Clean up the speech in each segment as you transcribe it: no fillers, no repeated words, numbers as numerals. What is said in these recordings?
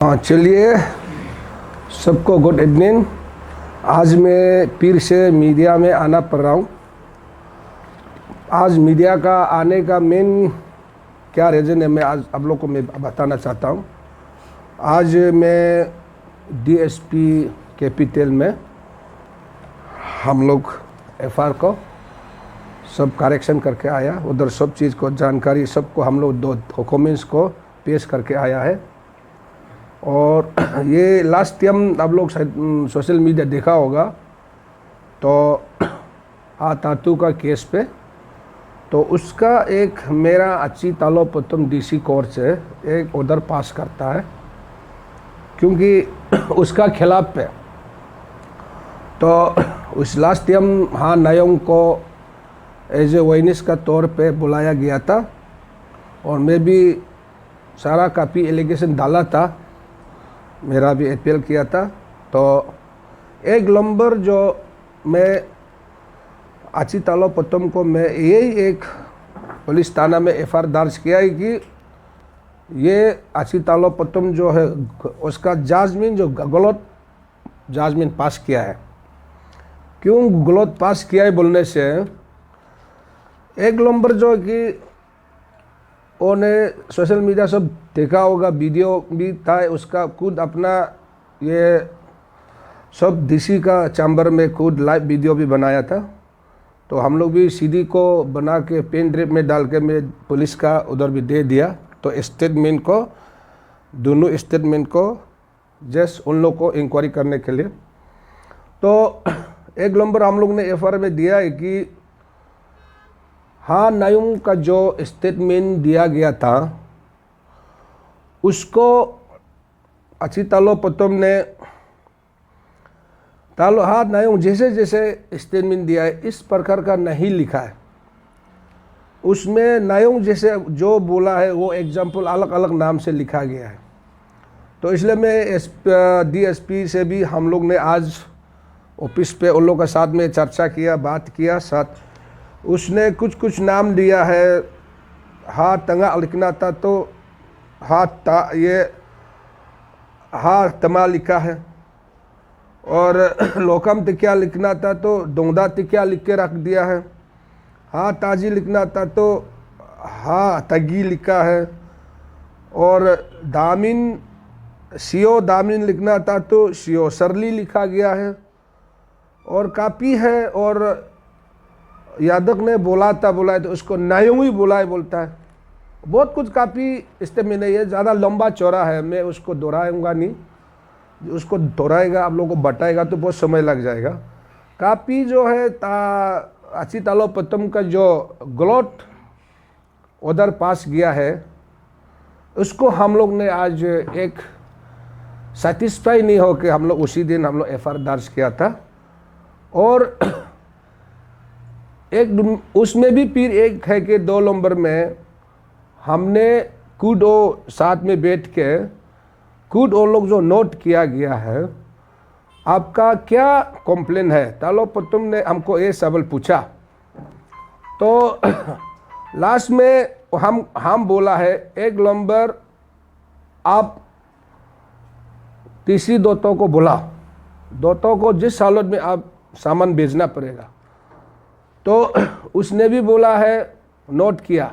हाँ, चलिए सबको गुड इवनिंग। आज मैं फिर से मीडिया में आना पड़ रहा हूँ। आज मीडिया का आने का मेन क्या रीज़न है, मैं आज आप लोग को मैं बताना चाहता हूँ। आज मैं डीएसपी कैपिटल में हम लोग एफआर को सब करेक्शन करके आया, उधर सब चीज़ को जानकारी सबको हम लोग दो डॉक्यूमेंट्स को पेश करके आया है। और ये लास्ट टाइम आप लोग सोशल मीडिया देखा होगा तो तातू का केस पे, तो उसका एक मेरा अच्छी तालो प्रथम डीसी कोर्ट से एक ऑर्डर पास करता है, क्योंकि उसका खिलाफ पे तो उस लास्ट टाइम नायोंग को एज ए विटनेस का तौर पे बुलाया गया था और मैं भी सारा काफ़ी एलिगेशन डाला था, मेरा भी अपील किया था। तो एक नंबर जो मैं अच्छी तालो प्रथम को मैं यही एक पुलिस थाना में एफआईआर दर्ज किया है कि ये अच्छी तालो प्रथम जो है उसका जजमेंट जो गलत जजमेंट पास किया है। क्यों गलत पास किया है बोलने से, एक नंबर जो कि उन्हें सोशल मीडिया सब देखा होगा, वीडियो भी था उसका, खुद अपना ये सब डीसी का चैम्बर में खुद लाइव वीडियो भी बनाया था। तो हम लोग भी सीडी को बना के पेन ड्राइव में डाल के मैं पुलिस का उधर भी दे दिया। तो स्टेटमेंट को दोनों स्टेटमेंट को जस्ट उन लोग को इंक्वायरी करने के लिए, तो एक नंबर हम लोग ने एफआईआर में दिया है कि नायोंग का जो स्टेटमेंट दिया गया था उसको अच्छी तालो प्रथम ने नायोंग जैसे जैसे स्टेटमेंट दिया है इस प्रकार का नहीं लिखा है। उसमें नायोंग जैसे जो बोला है वो एग्जाम्पल अलग अलग नाम से लिखा गया है। तो इसलिए मैं डीएसपी से भी हम लोग ने आज ऑफिस पे उन लोगों के साथ में चर्चा किया, बात किया साथ। उसने कुछ नाम दिया है, तंगा लिखना था तो ये तमा लिखा है, और लोकम तिक्या लिखना था तो डोंगदा तिक्या लिख के रख दिया है। ताजी लिखना था तो तगी लिखा है, और दामिन सियो दामिन लिखना था तो सियो सरली लिखा गया है। और कापी है, और यादव ने बोला तो उसको नायोंग ही बोलता है। बहुत कुछ काफ़ी स्टेटमेंट नहीं है, ज़्यादा लंबा चौड़ा है, मैं उसको दोहराऊंगा नहीं। उसको दोहराएगा आप लोगों को बताएगा तो बहुत समय लग जाएगा। काफ़ी जो है अच्छी तालो प्रथम का जो गलत ऑर्डर पास किया है उसको हम लोग ने आज एक सेटिस्फाई नहीं हो के हम लोग उसी दिन हम लोग एफआईआर दर्ज किया था। और एक उसमें भी फिर एक है कि 2 नंबर में हमने खुद साथ में बैठ के खुद वो लोग जो नोट किया गया है आपका क्या कंप्लेन है। तालो प्रथम ने हमको ये सवाल पूछा, तो लास्ट में हम बोला है एक नंबर आप तीसरी दोस्तों को बुला, दोस्तों को जिस हालत में आप सामान भेजना पड़ेगा। तो उसने भी बोला है, नोट किया।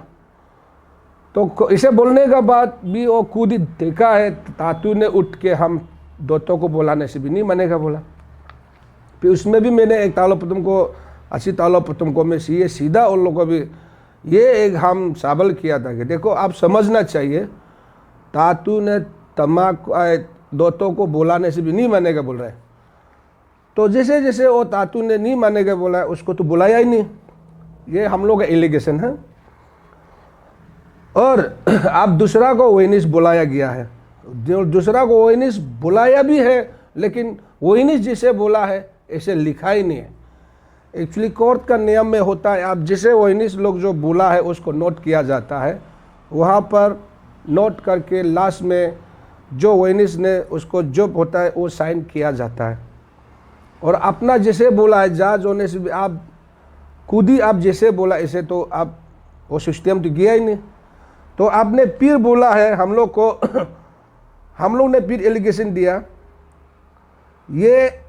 तो इसे बोलने के बाद भी वो खुद ही देखा है, तातू ने उठ के हम दोस्तों को बुलाने से भी नहीं मानेगा बोला। फिर उसमें भी मैंने एक तालो प्रथम को अच्छी तालो प्रथम को मैं सीधा उन लोगों को भी ये एक हम सवाल किया था कि देखो आप समझना चाहिए, तातू ने दोस्तों को बुलाने से भी नहीं मानेगा बोल रहा है। तो जैसे जैसे वो तातू ने नहीं मानेगा बोला है उसको तो बुलाया ही नहीं, ये हम लोग का एलिगेशन है। और अब दूसरा को विटनेस बुलाया गया है, जो दूसरा को विटनेस बुलाया भी है लेकिन विटनेस जिसे बोला है ऐसे लिखा ही नहीं है। एक्चुअली कोर्ट का नियम में होता है, आप जिसे विटनेस लोग जो बोला है उसको नोट किया जाता है, वहाँ पर नोट करके लास्ट में जो विटनेस ने उसको जो होता है वो साइन किया जाता है। और अपना जैसे बोला है जज होने से भी आप खुद ही आप जैसे बोला ऐसे तो आप वो सिस्टम तो गया ही नहीं। तो आपने फिर बोला है हम लोग को हम लोग ने फिर एलिगेशन दिया, ये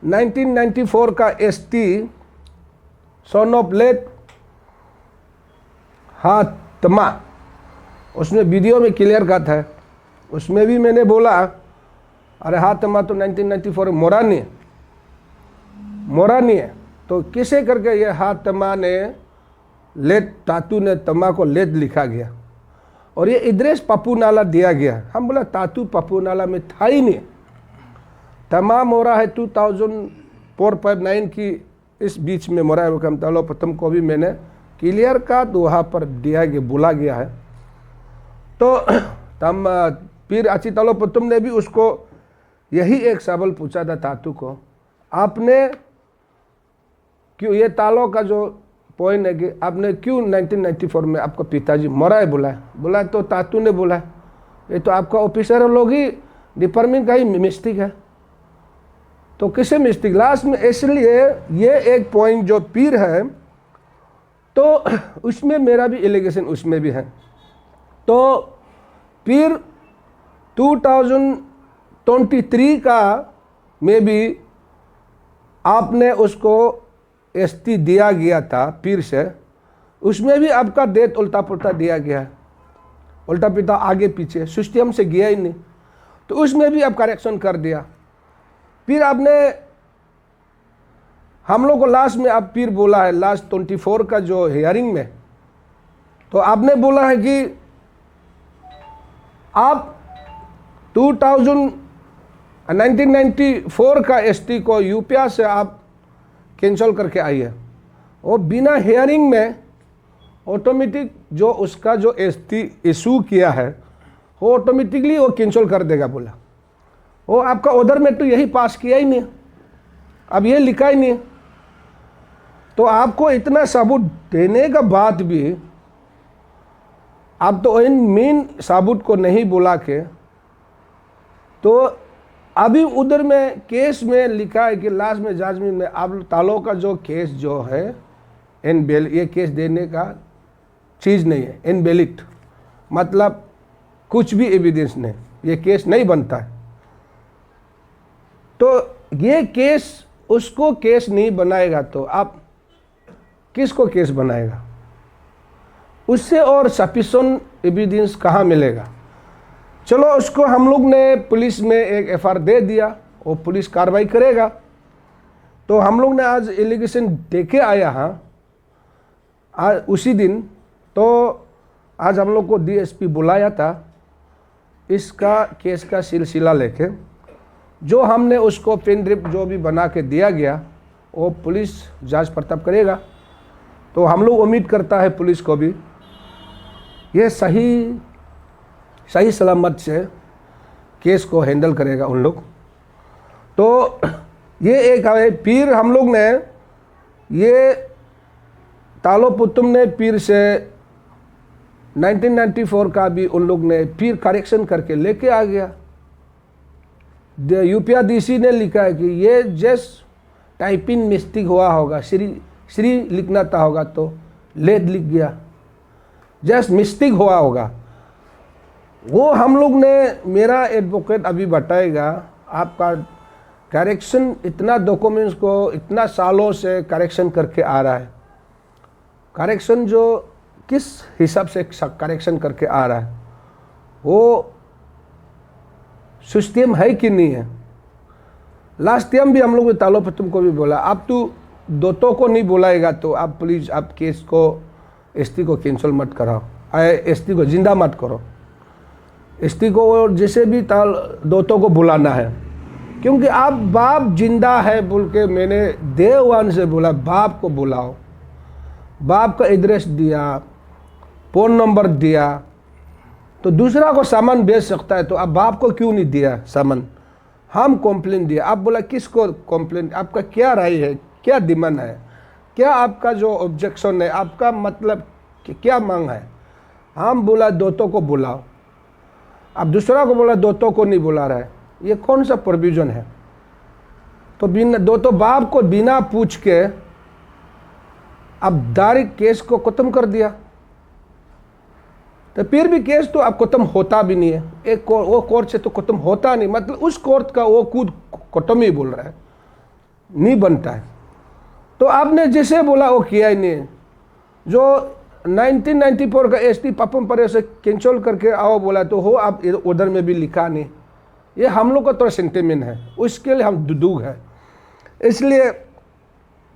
1994 का एसटी सन ऑफ लेट हातमा, उसमें वीडियो में क्लियर कहा था, उसमें भी मैंने बोला अरे हातमा तो 1994 मोरा नहीं है, तो किसे करके ये हातमा ने लेट तातू ने तमा को लेट लिखा गया और ये एड्रेस पप्पू नाला दिया गया। हम बोला तातू पप्पू नाला में था ही नहीं, तमा मोरा है 2004-5-9 की इस बीच में मोरा है। हम तालो प्रथम को भी मैंने क्लियर का तो वहाँ पर दिया गया, बोला गया है। तो तम फिर अची तालो प्रथम ने भी उसको यही एक सवाल पूछा था तातू को, आपने क्यों ये तालो का जो पॉइंट है कि आपने क्यों 1994 में आपका पिताजी मरा है बोला तो तातू ने बोला ये तो आपका ऑफिसर लोग ही डिपार्टमेंट का ही मिस्टेक है। तो किसे मिस्टेक लास्ट में, इसलिए ये एक पॉइंट जो पीर है तो उसमें मेरा भी एलिगेशन उसमें भी है। तो फिर 2023 का में भी आपने उसको एसटी दिया गया था पीर से, उसमें भी आपका डेट उल्टा पुल्टा दिया गया है, उल्टा पुल्टा आगे पीछे सिस्टम से गया ही नहीं, तो उसमें भी आप करेक्शन कर दिया। फिर आपने हम लोग को लास्ट में आप फिर बोला है लास्ट 24 का जो हियरिंग में, तो आपने बोला है कि आप 1994 का एसटी को यूपीआ से आप कैंसिल करके आई है, और बिना हियरिंग में ऑटोमेटिक जो उसका जो एसटी इशू किया है वो ऑटोमेटिकली वो कैंसिल कर देगा बोला। वो आपका ऑर्डर में तो यही पास किया ही नहीं, अब ये लिखा ही नहीं, तो आपको इतना सबूत देने का बाद भी आप तो इन मेन सबूत को नहीं बुला के, तो अभी उधर में केस में लिखा है कि लास्ट में जजमेंट में आप तालों का जो केस जो है इन बेल, ये केस देने का चीज़ नहीं है, इनवेलिड मतलब कुछ भी एविडेंस नहीं, ये केस नहीं बनता है। तो ये केस उसको केस नहीं बनाएगा तो आप किसको केस बनाएगा? उससे और सफिशिएंट एविडेंस कहाँ मिलेगा? चलो उसको हम लोग ने पुलिस में एक एफआईआर दे दिया, वो पुलिस कार्रवाई करेगा। तो हम लोग ने आज एलिगेशन देके आया हाँ आज उसी दिन, तो आज हम लोग को डीएसपी बुलाया था इसका केस का सिलसिला लेके, जो हमने उसको पेन ड्रिप जो भी बना के दिया गया वो पुलिस जांच पड़ताल करेगा। तो हम लोग उम्मीद करता है पुलिस को भी ये सही सलामत से केस को हैंडल करेगा उन लोग। तो ये एक है। फिर हम लोग ने ये तालो पुतुम ने फिर से 1994 का भी उन लोग ने फिर करेक्शन करके लेके आ गया। यूपीआ डीसी ने लिखा है कि ये जस्ट टाइपिंग मिस्टेक हुआ होगा, श्री लिखना था होगा तो लेट लिख गया, जस्ट मिस्टेक हुआ होगा। वो हम लोग ने, मेरा एडवोकेट अभी बताएगा, आपका करेक्शन इतना डॉक्यूमेंट्स को इतना सालों से करेक्शन करके आ रहा है, करेक्शन जो किस हिसाब से करेक्शन करके आ रहा है वो सिस्टम है कि नहीं है। लास्ट टाइम भी हम लोग तालो पर तुमको भी बोला, आप तो दोतों को नहीं बुलाएगा तो आप प्लीज़ आप केस को एसटी को कैंसिल मत कराओ, एसटी को जिंदा मत करो, एसटी को जैसे भी दोतों को बुलाना है, क्योंकि आप बाप जिंदा है बोल के मैंने डे वन से बोला बाप को बुलाओ, बाप का एड्रेस दिया, फ़ोन नंबर दिया, तो दूसरा को सामान बेच सकता है, तो आप बाप को क्यों नहीं दिया सामान? हम कंप्लेंट दिया, आप बोला किसको कंप्लेंट, आपका क्या राय है, क्या डिमांड है, क्या आपका जो ऑब्जेक्शन है, आपका मतलब क्या मांग है? हम बोला दोतों को बुलाओ, अब दूसरा को बोला दोतों को नहीं बुला रहा है, ये कौन सा प्रोविजन है? तो बिना दोतों बाप को बिना पूछ के अब डायरेक्ट केस को खत्म कर दिया। तो फिर भी केस तो अब खत्म होता भी नहीं है, वो कोर्ट से तो खत्म होता नहीं, मतलब उस कोर्ट का वो खुद खत्म ही बोल रहा है, नहीं बनता है। तो आपने जैसे बोला वो किया ही नहीं है। जो 1994 का एसटी पपम परे से कैंसिल करके आओ बोला तो हो, आप उधर में भी लिखा नहीं। ये हम लोग का थोड़ा सेंटिमेंट है, उसके लिए हम दुदूग है। इसलिए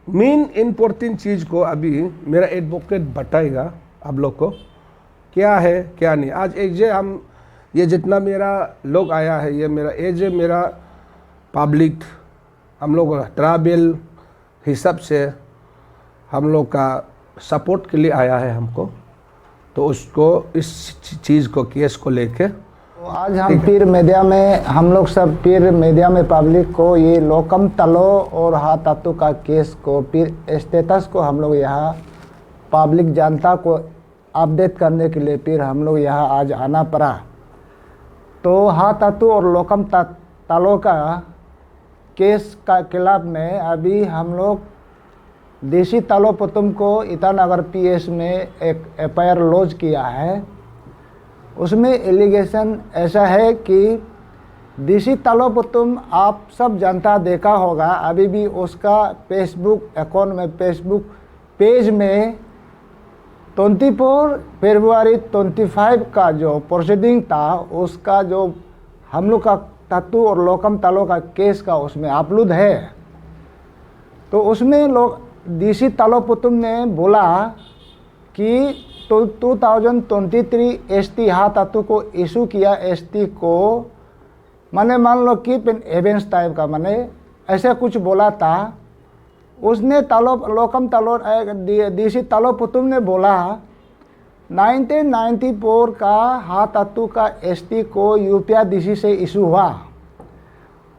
मेन इम्पोर्टेंट चीज़ को अभी मेरा एडवोकेट बताएगा आप लोग को क्या है क्या नहीं। आज एक जे हम ये जितना मेरा लोग आया है, ये मेरा एज है, मेरा पब्लिक हम लोग ट्रैवल हिसाब से हम लोग का सपोर्ट के लिए आया है हमको, तो उसको इस चीज़ को केस को लेके तो आज हम पीर मीडिया में, हम लोग सब पीर मीडिया में पब्लिक को ये लोकम तलो और हाथातू का केस को, पीर स्टेटस को हम लोग यहाँ पब्लिक जनता को अपडेट करने के लिए फिर हम लोग यहाँ आज आना पड़ा। तो हाथातू और लोकम तलो का केस का खिलाफ में अभी हम लोग देसी तालो पुतुम को ईटानगर पीएस में एक एफआईआर लॉन्च किया है। उसमें एलिगेशन ऐसा है कि देसी तालो पुतुम आप सब जनता देखा होगा, अभी भी उसका फेसबुक अकाउंट में, फेसबुक पेज में 24 फरवरी 25 का जो प्रोसीडिंग था, उसका जो हम लोग का तत्तू और लोकम तालो का केस का उसमें अपलोड है। तो उसमें लोग डीसी तालो पुतुम ने बोला कि 2023 एसटी हाथातू को इशू किया, एसटी को माने मान लो कि एवेंस टाइप का माने ऐसा कुछ बोला था। उसने लोकम तालो डीसी तालो पुतुम ने बोला 1994 का हाथातू का एसटी को यूपीआ डीसी से इशू हुआ,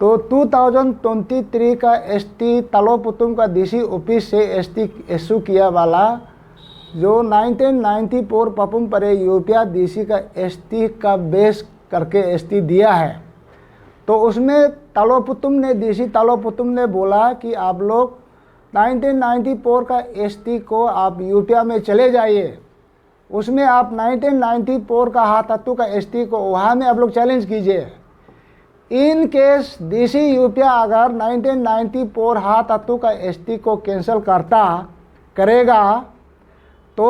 तो 2023 का एसटी तालो पुतुम का डीसी ऑफिस से एसटी इशू किया वाला जो 1994 पपुम परे यूपीआ डीसी का एसटी का बेस करके एसटी दिया है। तो उसमें तालो पुतुम ने, डीसी तालो पुतुम ने बोला कि आप लोग 1994 का एसटी को आप यूपीआ में चले जाइए, उसमें आप 1994 का हाथातू का एसटी को वहाँ में आप लोग चैलेंज कीजिए। इन केस डीसी यूपीआ अगर 1994 हाथातू का एसटी को कैंसिल करेगा तो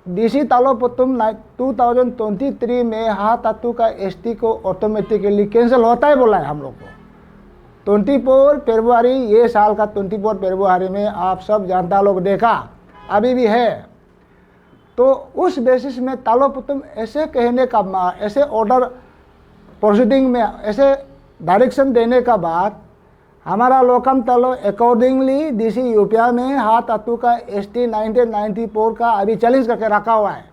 डीसी तालो पुतुम 2023 में हाथातू का एसटी को ऑटोमेटिकली कैंसिल होता है बोला है हम लोग को। 24 फरवरी ये साल का 24 फरवरी में आप सब जनता लोग देखा, अभी भी है। तो उस बेसिस में तालो पुतुम ऐसे कहने का, ऐसे ऑर्डर प्रोसीडिंग में ऐसे डायरेक्शन देने का बाद हमारा लोकम तलो अकॉर्डिंगली डीसी यूपीआ में हाथातू का एसटी 1994 का अभी चैलेंज करके रखा हुआ है।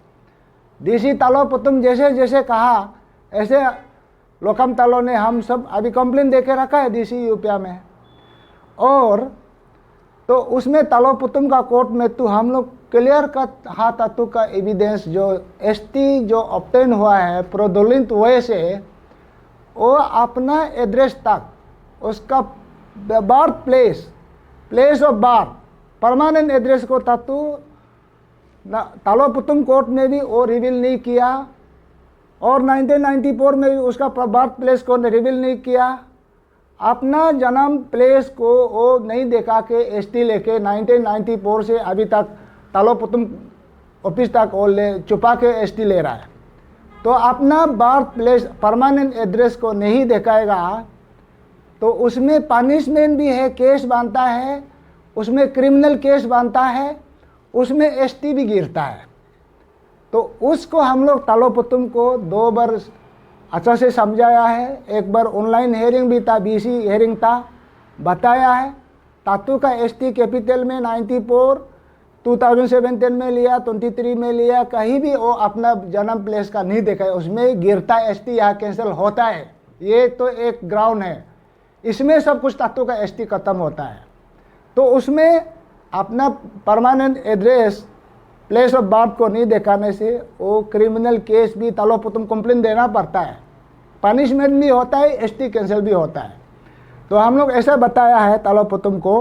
डीसी तालो पुतुम जैसे जैसे कहा ऐसे लोकम तलो ने हम सब अभी कंप्लेन दे के रखा है डीसी यूपीआ में। और तो उसमें तालो पुतुम का कोर्ट में तो हम लोग क्लियर कट हाथातू का एविडेंस जो एसटी जो ऑब्टेन हुआ है फ्रॉडुलेंट वे से, वो अपना एड्रेस तक उसका birth place of birth, permanent address को तालो पुतुम कोर्ट में भी वो रिवील नहीं किया, और 1994 में भी उसका बर्थ प्लेस को रिवील नहीं किया। अपना जन्म प्लेस को वो नहीं देखा के एसटी लेके 1994 से अभी तक तालो पुतुम ऑफिस तक वो छुपा के एसटी ले रहा है। तो अपना बर्थ प्लेस परमानेंट एड्रेस को नहीं दिखाएगा तो उसमें पनिशमेंट भी है, केस बनता है, उसमें क्रिमिनल केस बनता है, उसमें एसटी भी गिरता है। तो उसको हम लोग तालो पुतुम को 2 बार अच्छा से समझाया है। एक बार ऑनलाइन हेयरिंग भी था, बीसी हेयरिंग था, बताया है। तातू का एसटी कैपिटल में 94 2017 में लिया, 23 में लिया, कहीं भी वो अपना जन्म प्लेस का नहीं देखा है, उसमें गिरता है एसटी, यहाँ कैंसिल होता है। ये तो एक ग्राउंड है, इसमें सब कुछ तातू का एसटी खत्म होता है। तो उसमें अपना permanent address place of birth को नहीं दिखाने से वो क्रिमिनल केस भी तालो पुतुम कंप्लेन देना पड़ता है, पनिशमेंट भी होता है, एसटी कैंसिल भी होता है। तो हम लोग ऐसा बताया है तालो पुतुम को।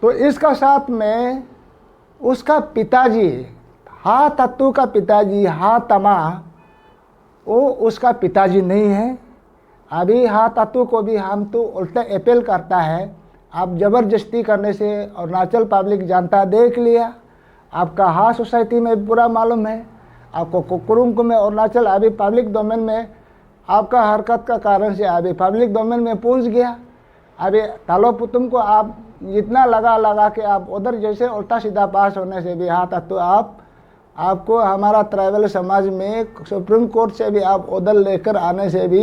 तो इसका साथ में उसका पिताजी हा तत्तू का पिताजी हा तमा वो उसका पिताजी नहीं है। अभी हा तत्तू को भी हम तो उल्टा अपील करता है, आप ज़बरदस्ती करने से अरुणाचल पब्लिक जनता देख लिया, आपका हा सोसाइटी में पूरा मालूम है, आपको कुकुरुंग में अरुणाचल अभी पब्लिक डोमेन में आपका हरकत का कारण से अभी पब्लिक डोमेन में पहुंच गया। अभी तालो पुतुम को आप जितना लगा के आप उधर जैसे उल्टा सीधा पास होने से भी हाँ तो आपको हमारा ट्राइबल समाज में सुप्रीम कोर्ट से भी आप उधर लेकर आने से भी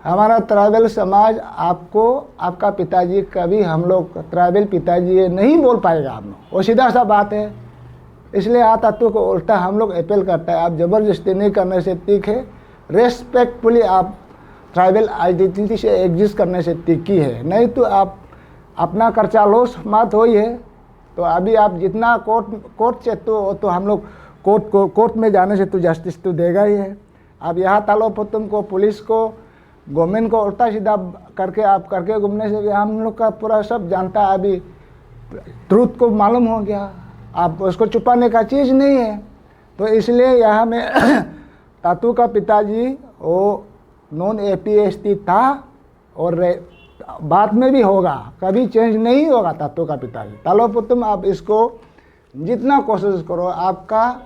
हमारा ट्राइबल समाज आपको आपका पिताजी कभी हम लोग ट्राइबल पिताजी ये नहीं बोल पाएगा आप लोग, वो सीधा सा बात है। इसलिए आ तत्व को उल्टा हम लोग अपील करता है, आप ज़बरदस्ती नहीं करने से ठीक है, रेस्पेक्टफुली आप ट्राइबल आइडेंटिटी से एग्जिस्ट करने से तीखी है, नहीं तो आप अपना खर्चा लॉस मत हो ही है। तो अभी आप जितना कोर्ट से तो हम लोग कोर्ट में जाने से तो जस्टिस तो देगा ही है। अब यहाँ तालो पुतुम को पुलिस को गवर्नमेंट को उल्टा सीधा करके आप करके घूमने से भी हम लोग का पूरा सब जानता है, अभी ट्रूथ को मालूम हो गया, आप उसको छुपाने का चीज़ नहीं है। तो इसलिए यहाँ में तातू का पिताजी वो नॉन APST था और बाद में भी होगा, कभी चेंज नहीं होगा तातू का पिताजी। तालो पुतुम आप इसको जितना कोशिश करो, आपका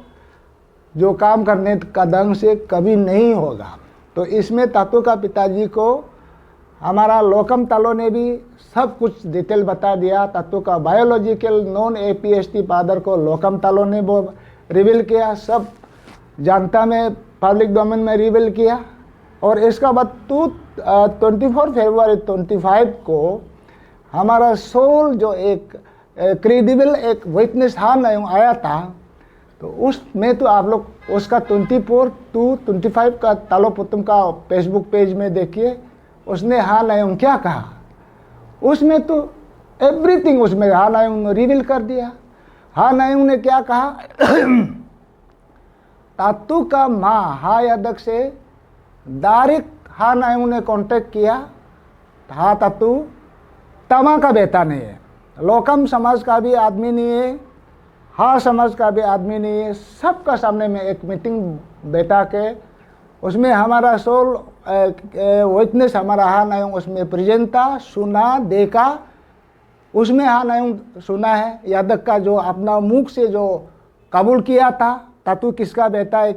जो काम करने का ढंग से कभी नहीं होगा। तो इसमें तातू का पिताजी को हमारा लोकम तालो ने भी सब कुछ डिटेल बता दिया। तातू का बायोलॉजिकल नॉन APST फादर को लोकम तालो ने वो रिवील किया, सब जनता में पब्लिक डोमेन में रिवील किया। और इसका बाद 24 फरवरी 25 को हमारा सोल जो एक क्रेडिबल एक विटनेस आया था, तो उसमें तो आप लोग उसका 24 to 25 का तालो पुतुम का फेसबुक पेज में देखिए, उसने हाँ नायंग क्या कहा, उसमें तो एवरीथिंग उसमें हाँ नायंग ने रिवील कर दिया। हाँ नायंग ने क्या कहा तातू का माँ हा यादक से डायरेक्ट हाँ नायंग ने कांटेक्ट किया, हाँ तातू तमा का बेटा नहीं है, लोकम समाज का भी आदमी नहीं है, हाँ समाज का भी आदमी नहीं है। सबका सामने में एक मीटिंग बैठा के उसमें हमारा सोल विटनेस हमारा हाँ नायंग उसमें प्रेजेंट था, सुना देखा, उसमें हाँ नायंग सुना है यादक का जो अपना मुख से जो कबूल किया था तातू किसका बेटा है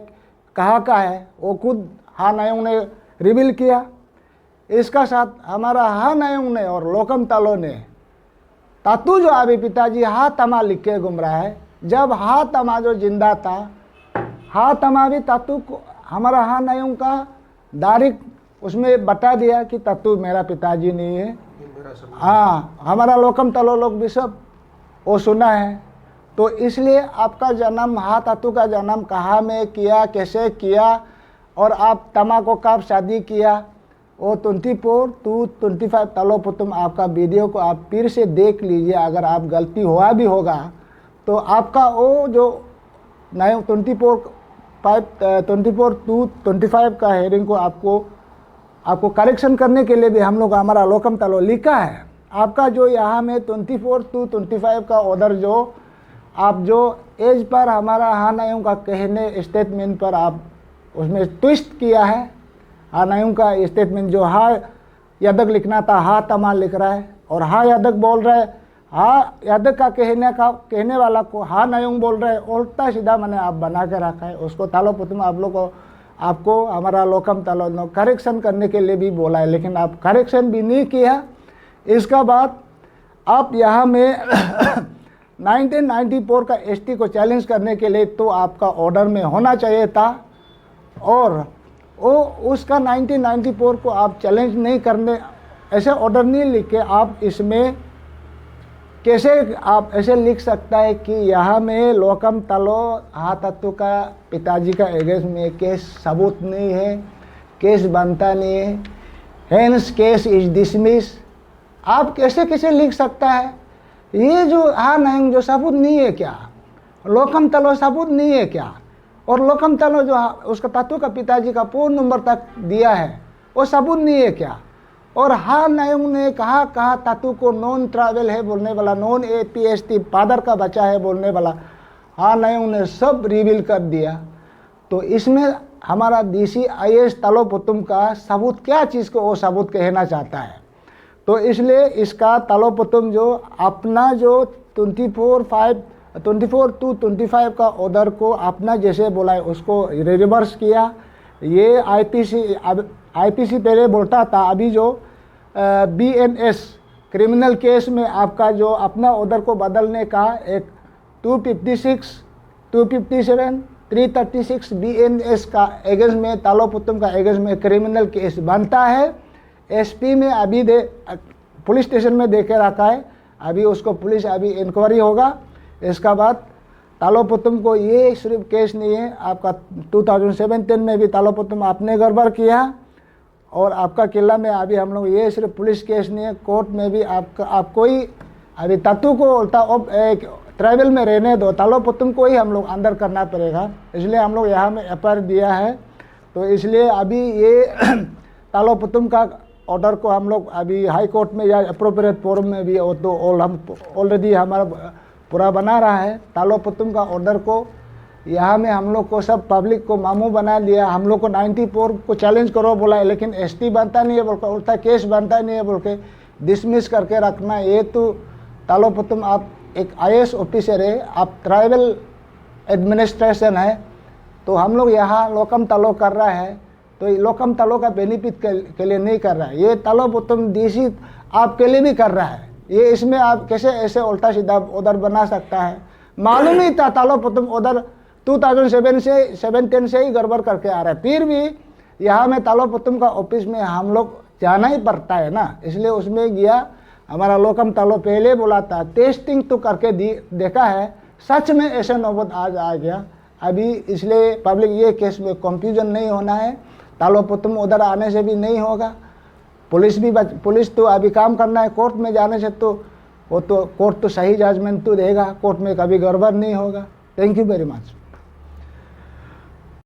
कहाँ का है, वो खुद हाँ नायंग ने रिवील किया। इसका साथ हमारा हाँ नायंग ने और लोकम तालो ने तातू जो अभी पिताजी हा तमा लिख के घूम रहा है, जब हा तमा जो जिंदा था, हा तमा भी तातू को हमारा हाँ नायंग का डायरेक्ट उसमें बता दिया कि तातू मेरा पिताजी नहीं है। हाँ हमारा लोकम तालो लोग भी सब वो सुना है। तो इसलिए आपका जन्म हा तातू का जन्म कहाँ में किया, कैसे किया और आप तमा को कब शादी किया, वो 24 to 25 तालो पुतुम आपका वीडियो को आप फिर से देख लीजिए। अगर आप गलती हुआ भी होगा तो आपका वो जो 24 to 25 का हेयरिंग को आपको करेक्शन करने के लिए भी हम लोग हमारा लोकम तालो लिखा है। आपका जो यहाँ में 24 to 25 का ऑर्डर जो आप जो एज पर हमारा हाँ नायंग का कहने स्टेटमेंट पर आप उसमें ट्विस्ट किया है। हाँ नायंग का स्टेटमेंट जो हा यादक लिखना था हा तमा लिख रहा है और हा यादक बोल रहा है, हा यादक का कहने वाला को हा नायंग बोल रहा है, उल्टा सीधा मैंने आप बना के रखा है। उसको तालो पुतुम आप लोग को आपको हमारा लोकम तालो ने करेक्शन करने के लिए भी बोला है, लेकिन आप करेक्शन भी नहीं किया। इसका बाद आप यहाँ में 1994 का ST को चैलेंज करने के लिए तो आपका ऑर्डर में होना चाहिए था, और वो उसका 1994 को आप चैलेंज नहीं करने ऐसे ऑर्डर नहीं लिख के आप इसमें कैसे आप ऐसे लिख सकता है कि यहाँ में लोकम तालो हा तातू का पिताजी का एगेंस्ट में केस सबूत नहीं है, केस बनता नहीं है, हेंस केस इज डिसमिस। आप कैसे लिख सकता है? ये जो हाँ नायंग जो सबूत नहीं है क्या, लोकम तालो सबूत नहीं है क्या? और लोकम तालो जो उसका तातू का पिताजी का फ़ोन नंबर तक दिया है वो सबूत नहीं है क्या? और हाँ नायंग ने कहा तातू को नॉन ट्रैवल है बोलने वाला, नॉन APST फादर का बच्चा है बोलने वाला, हाँ नहीं उन्हें सब रिवील कर दिया। तो इसमें हमारा डीसी आईएएस तालोपुतुम का सबूत क्या चीज़ को वो सबूत कहना चाहता है। तो इसलिए इसका तालोपुतुम जो अपना जो 24/2/25 का ऑर्डर को अपना जैसे बोला है उसको रिवर्स किया। ये आईपीसी पहले बोलता था, अभी जो बीएनएस क्रिमिनल केस में आपका जो अपना ऑर्डर को बदलने का एक 256, 257, 336 बीएनएस का एगेंस्ट में तालोपुतुम का एगेंस्ट में क्रिमिनल केस बनता है। एसपी में अभी पुलिस स्टेशन में दे के रखा है, अभी उसको पुलिस अभी इंक्वायरी होगा। इसका बाद तालोपुतुम को ये सिर्फ केस नहीं है, आपका 2017 में भी तालोपुतुम आपने गड़बड़ किया और आपका किला में अभी हम लोग ये सिर्फ पुलिस केस नहीं है, कोर्ट में भी आपको ही अभी तत्व को ट्राइबल में रहने दो, तालोपुतुम को ही हम लोग अंदर करना पड़ेगा। इसलिए हम लोग यहाँ में एफआईआर दिया है। तो इसलिए अभी ये तालोपुतुम का ऑर्डर को हम लोग अभी हाई कोर्ट में या अप्रोप्रिएट फोरम में भी तो हम ऑलरेडी हमारा पूरा बना रहा है। तालोपुतुम का ऑर्डर को यहाँ में हम लोग को सब पब्लिक को मामू बना लिया। हम लोग को 94 को चैलेंज करो बोला है, लेकिन एसटी बनता नहीं है बोल के, उल्टा केस बनता नहीं है बोल के डिसमिस करके रखना। ये तो तालोपुतुम आप एक आईएएस ऑफिसर है, आप ट्राइबल एडमिनिस्ट्रेशन है, तो हम लोग यहाँ लोकम तालो कर रहा है। तो लोकम तालो का बेनिफिट के लिए नहीं कर रहा है, ये तालोपुतुम डीसी आपके लिए भी कर रहा है। ये इसमें आप कैसे ऐसे उल्टा सीधा ऑर्डर बना सकता है। मालूम ही था तालोपुतुम ऑर्डर 2017 से ही गड़बड़ करके आ रहा है, फिर भी यहाँ में तालोपुतुम का ऑफिस में हम लोग जाना ही पड़ता है ना। इसलिए उसमें गया, हमारा लोकम तालो पहले बोला था, टेस्टिंग तो करके देखा है, सच में ऐसे नौबत आज आ गया अभी। इसलिए पब्लिक ये केस में कंफ्यूजन नहीं होना है, तालोपुतुम उधर आने से भी नहीं होगा। पुलिस तो अभी काम करना है, कोर्ट में जाने से तो वो तो कोर्ट तो सही जजमेंट तो देगा, कोर्ट में कभी गड़बड़ नहीं होगा। Thank you very much.